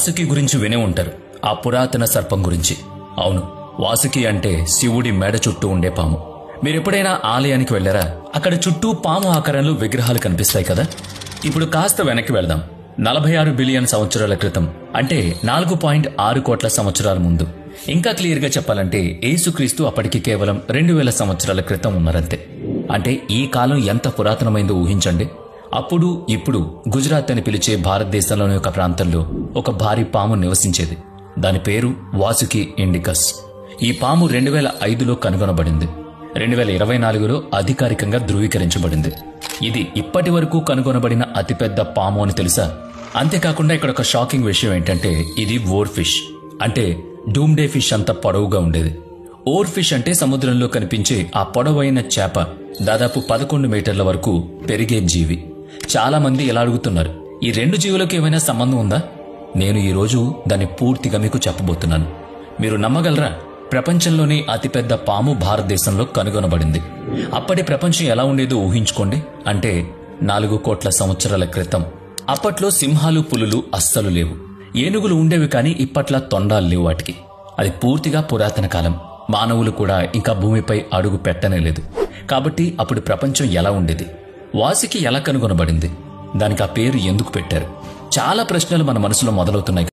వాసుకి గురించి వినే ఉంటారు, ఆ పురాతన సర్పం గురించి. అవును, వాసుకి అంటే శివుడి మెడ చుట్టూ ఉండే పాము. మీరెప్పుడైనా ఆలయానికి వెళ్లారా? అక్కడ చుట్టూ పాము ఆకారంలో విగ్రహాలు కనిపిస్తాయి కదా. ఇప్పుడు కాస్త వెనక్కి వెళ్దాం. 46 బిలియన్ సంవత్సరాల క్రితం, అంటే 4.6 కోట్ల సంవత్సరాల ముందు. ఇంకా క్లియర్ గా చెప్పాలంటే యేసుక్రీస్తు అప్పటికి కేవలం 2000 సంవత్సరాల క్రితం ఉన్నారంతే. అంటే ఈ కాలం ఎంత పురాతనమైందో ఊహించండి. అప్పుడు ఇప్పుడు గుజరాత్ అని పిలిచే భారతదేశంలోని ఒక ప్రాంతంలో ఒక భారీ పాము నివసించేది. దాని పేరు వాసుకి ఇండికస్. ఈ పాము 2005లో కనుగొనబడింది. 2024లో అధికారికంగా ధృవీకరించబడింది. ఇది ఇప్పటి వరకు కనుగొనబడిన అతిపెద్ద పాము అని తెలుసా? అంతేకాకుండా ఇక్కడ ఒక షాకింగ్ విషయం ఏంటంటే ఇది ఓర్ ఫిష్, అంటే డూమ్డే ఫిష్ అంత పొడవుగా ఉండేది. ఓర్ ఫిష్ అంటే సముద్రంలో కనిపించే ఆ పొడవైన చేప. దాదాపు 11 మీటర్ల వరకు పెరిగే జీవి. చాలా మంది ఇలా అడుగుతున్నారు, ఈ రెండు జీవులకు ఏమైనా సంబంధం ఉందా? నేను ఈరోజు దాన్ని పూర్తిగా మీకు చెప్పబోతున్నాను. మీరు నమ్మగలరా? ప్రపంచంలోనే అతిపెద్ద పాము భారతదేశంలో కనుగొనబడింది. అప్పటి ప్రపంచం ఎలా ఉండేదో ఊహించుకోండి. అంటే 4 కోట్ల సంవత్సరాల క్రితం. అప్పట్లో సింహాలు, పులులు అస్సలు లేవు. ఏనుగులు ఉండేవి, కానీ ఇప్పట్లా తొండాలు లేవు వాటికి. అది పూర్తిగా పురాతన కాలం. మానవులు కూడా ఇంకా భూమిపై అడుగు పెట్టనే లేదు. కాబట్టి అప్పుడు ప్రపంచం ఎలా ఉండేది? వాసుకి ఎలా కనుగొనబడింది? దానికి ఆ పేరు ఎందుకు పెట్టారు? చాలా ప్రశ్నలు మన మనసులో మొదలవుతున్నాయి.